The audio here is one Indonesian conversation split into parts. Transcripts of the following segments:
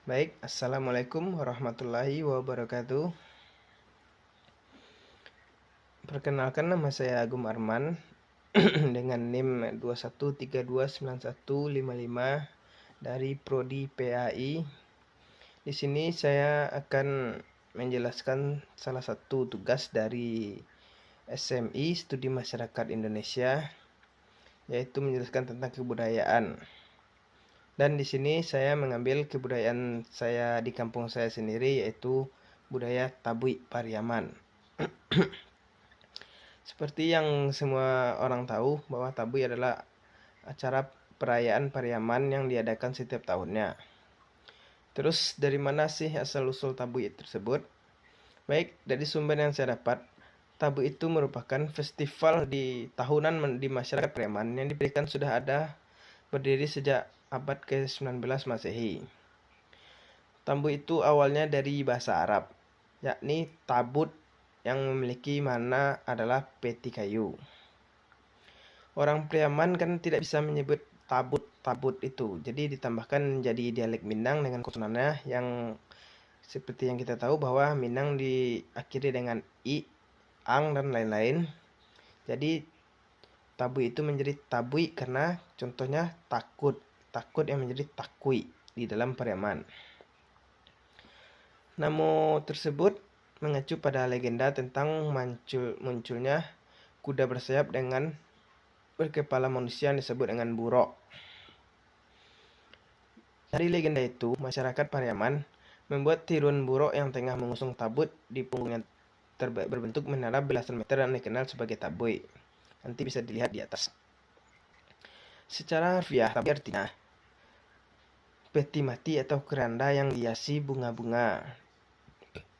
Baik, Assalamualaikum warahmatullahi wabarakatuh. Perkenalkan, nama saya Agung Arman dengan NIM 21329155 dari Prodi PAI. Di sini saya akan menjelaskan salah satu tugas dari SMI Studi Masyarakat Indonesia, yaitu menjelaskan tentang kebudayaan. Dan di sini saya mengambil kebudayaan saya di kampung saya sendiri, yaitu budaya Tabui Pariaman. Seperti yang semua orang tahu bahwa Tabui adalah acara perayaan Pariaman yang diadakan setiap tahunnya. Terus dari mana sih asal-usul Tabui tersebut? Baik, dari sumber yang saya dapat, Tabui itu merupakan festival di tahunan di masyarakat Pariaman yang diberikan sudah ada berdiri sejak abad ke-19 Masehi. Tabui itu awalnya dari bahasa Arab, yakni tabut, yang memiliki makna adalah peti kayu. Orang Priaman kan tidak bisa menyebut tabut itu, jadi ditambahkan menjadi dialek Minang dengan konsonannya yang seperti yang kita tahu bahwa Minang diakhiri dengan i, ang, dan lain-lain. Jadi tabui itu menjadi tabui karena contohnya takut yang menjadi takui di dalam Priaman. Nama tersebut mengacu pada legenda tentang munculnya kuda bersayap dengan berkepala manusia yang disebut dengan buruk. Dari legenda itu, masyarakat Pariaman membuat tiruan buruk yang tengah mengusung tabut di punggungnya berbentuk menara belasan meter dan dikenal sebagai tabui. Nanti bisa dilihat di atas. Secara harfiah, tabui artinya peti mati atau keranda yang dihiasi bunga-bunga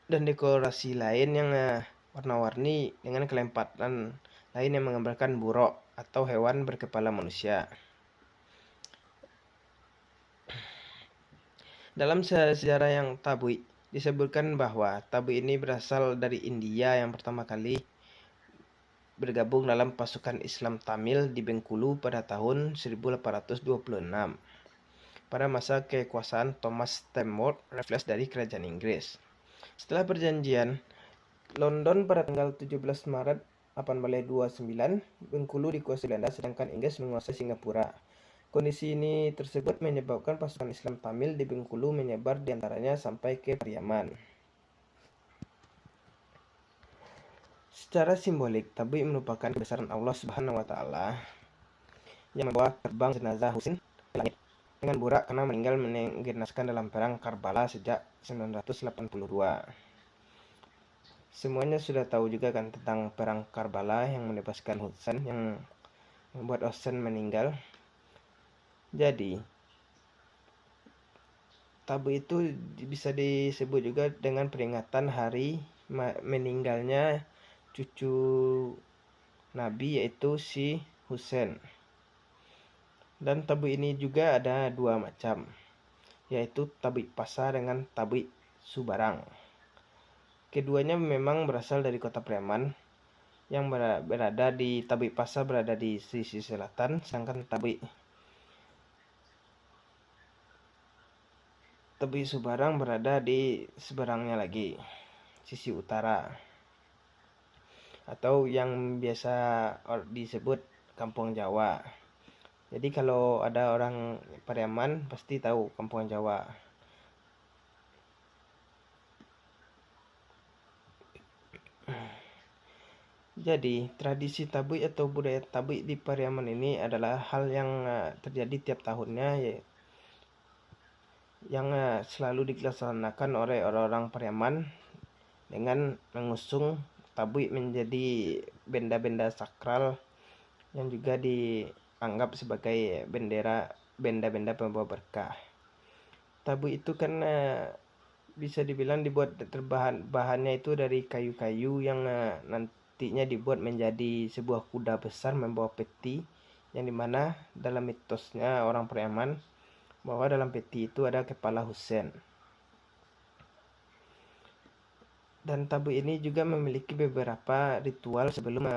dan dekorasi lain yang warna-warni dengan kelempatan lain yang menggambarkan buruk atau hewan berkepala manusia. Dalam sejarah yang Tabui disebutkan bahwa Tabui ini berasal dari India yang pertama kali bergabung dalam pasukan Islam Tamil di Bengkulu pada tahun 1826 pada masa kekuasaan Thomas Stamford Raffles dari kerajaan Inggris. Setelah perjanjian London pada tanggal 17 Maret 1829, Bengkulu dikuasai Belanda sedangkan Inggris menguasai Singapura. Kondisi ini tersebut menyebabkan pasukan Islam Tamil di Bengkulu menyebar diantaranya sampai ke Pariaman. Secara simbolik, tabui merupakan kebesaran Allah Subhanahu wa Ta'ala yang membawa terbang jenazah Husain ke langit dengan burak karena meninggal mengenaskan dalam perang Karbala sejak 1982. Semuanya sudah tahu juga kan tentang perang Karbala yang menewaskan Husain, yang membuat Husain meninggal. Jadi tabui itu bisa disebut juga dengan peringatan hari meninggalnya cucu Nabi, yaitu si Husain. Dan tabui ini juga ada dua macam, yaitu tabui Pasa dengan tabui Subarang. Keduanya memang berasal dari kota Pariaman, yang berada di tabui Pasa berada di sisi selatan, sedangkan tabui Subarang berada di seberangnya lagi, sisi utara, atau yang biasa disebut Kampung Jawa. Jadi kalau ada orang Pariaman pasti tahu Kampung Jawa. Jadi tradisi tabui atau budaya tabui di Pariaman ini adalah hal yang terjadi tiap tahunnya, yang selalu dilaksanakan oleh orang-orang Pariaman dengan mengusung tabui menjadi benda-benda sakral yang juga dianggap sebagai benda-benda pembawa berkah. Tabui itu kan bisa dibilang dibuat bahannya itu dari kayu-kayu yang nantinya dibuat menjadi sebuah kuda besar membawa peti, yang dimana dalam mitosnya orang Pariaman bahwa dalam peti itu ada kepala Husain. Dan tabui ini juga memiliki beberapa ritual sebelum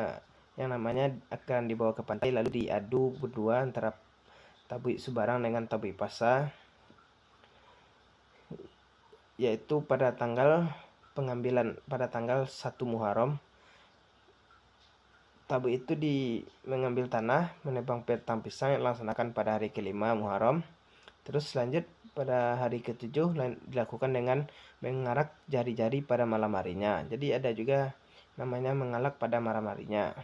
yang namanya akan dibawa ke pantai lalu diadu berdua antara tabui Subarang dengan tabui Pasa. yaitu pada tanggal pengambilan pada tanggal 1 Muharram. Tabu itu mengambil tanah, menebang batang pisang yang dilaksanakan pada hari kelima Muharram. Terus lanjut pada hari ketujuh dilakukan dengan mengarak jari-jari pada malam harinya. Jadi ada juga namanya mengalak pada malam harinya.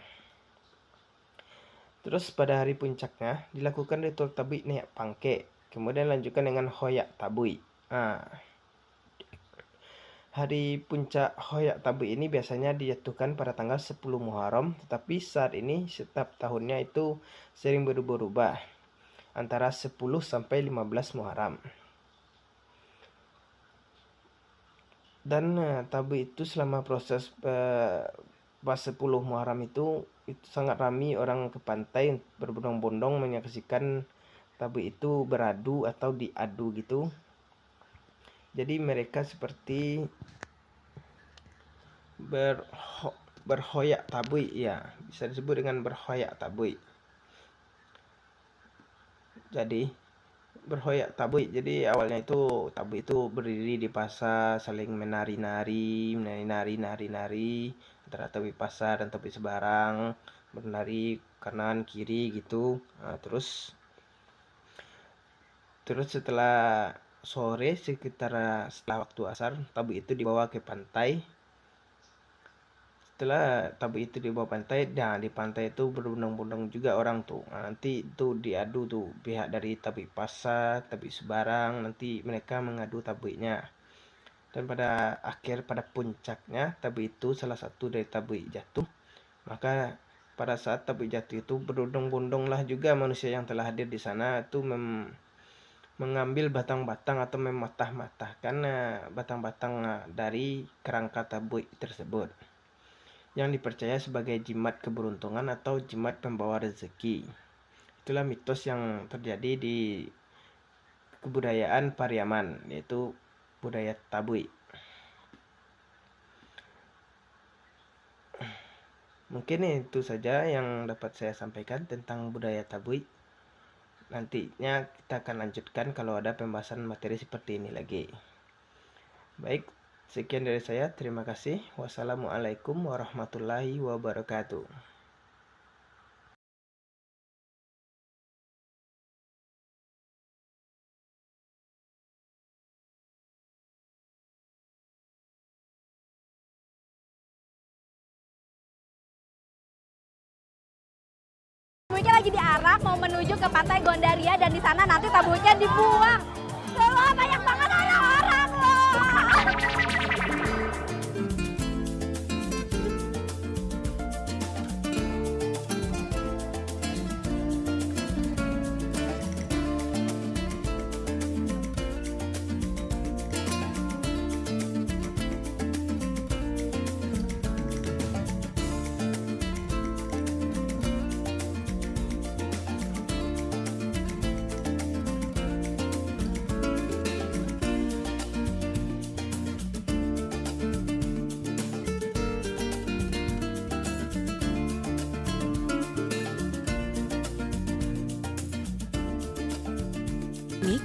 Terus pada hari puncaknya dilakukan ritual tabui neyak pangke. Kemudian lanjutkan dengan hoyak tabui. Hari puncak hoyak tabui ini biasanya dijatuhkan pada tanggal 10 Muharram, tetapi saat ini setiap tahunnya itu sering berubah-ubah antara 10 sampai 15 Muharram. Dan tabui itu selama proses pas 10 Muharram itu sangat ramai orang ke pantai berbondong-bondong menyaksikan tabui itu beradu atau diadu gitu. Jadi mereka seperti berhoyak tabui, ya bisa disebut dengan berhoyak tabui. Jadi berhoyak tabui. Jadi awalnya itu tabui itu berdiri di pasar, saling menari-nari antara tabui pasar dan tabui sebarang, menari kanan kiri gitu. Terus setelah sore setelah waktu asar, tabui itu dibawa ke pantai. Setelah tabui itu dibawa pantai, nah di pantai itu berbondong-bondong juga orang tuh. Nanti itu diadu tuh pihak dari tabui pasar, tabui sebarang, nanti mereka mengadu tabuinya. Dan pada puncaknya tabui itu salah satu dari tabui jatuh. Maka pada saat tabui jatuh itu berbondong-bondonglah juga manusia yang telah hadir di sana itu mengambil batang-batang atau mematah-matahkan batang-batang dari kerangka tabui tersebut, yang dipercaya sebagai jimat keberuntungan atau jimat pembawa rezeki. Itulah mitos yang terjadi di kebudayaan Pariaman, yaitu budaya tabui. Mungkin itu saja yang dapat saya sampaikan tentang budaya tabui. Nantinya kita akan lanjutkan kalau ada pembahasan materi seperti ini lagi. Baik, sekian dari saya. Terima kasih. Wassalamualaikum warahmatullahi wabarakatuh. Tabunya lagi diarak mau menuju ke pantai Gondaria dan di sana nanti tabunya dibuang. Loh, banyak banget orang-orang loh.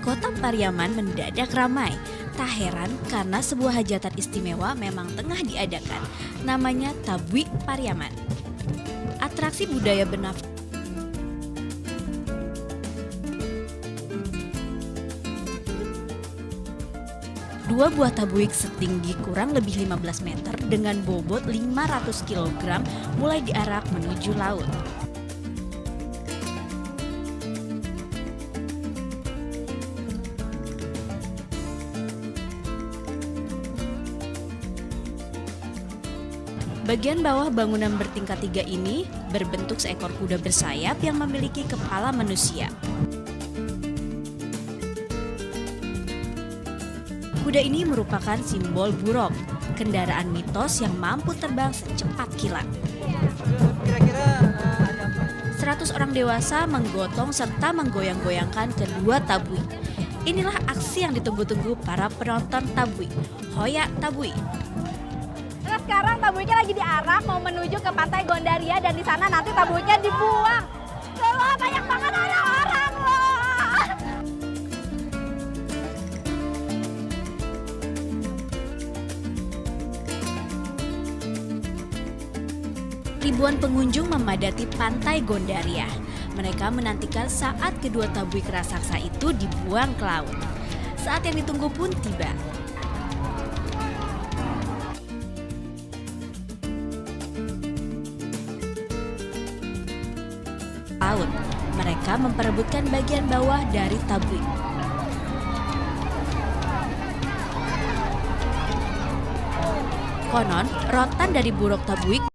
Kota Pariaman mendadak ramai. Tak heran karena sebuah hajatan istimewa memang tengah diadakan. Namanya Tabui Pariaman. Atraksi budaya bernafas. Dua buah tabuik setinggi kurang lebih 15 meter dengan bobot 500 kg mulai diarak menuju laut. Bagian bawah bangunan bertingkat 3 ini berbentuk seekor kuda bersayap yang memiliki kepala manusia. Kuda ini merupakan simbol buruk, kendaraan mitos yang mampu terbang secepat kilat. 100 orang dewasa menggotong serta menggoyang-goyangkan kedua tabui. Inilah aksi yang ditunggu-tunggu para penonton tabui, hoyak tabui. Sekarang tabunya lagi diarak mau menuju ke pantai Gondaria dan di sana nanti tabunya dibuang. Loh, banyak banget orang-orang loh. Ribuan pengunjung memadati pantai Gondaria. Mereka menantikan saat kedua tabuik raksasa itu dibuang ke laut. Saat yang ditunggu pun tiba. Laut, mereka memperebutkan bagian bawah dari tabuik. Konon, rotan dari buruk tabuik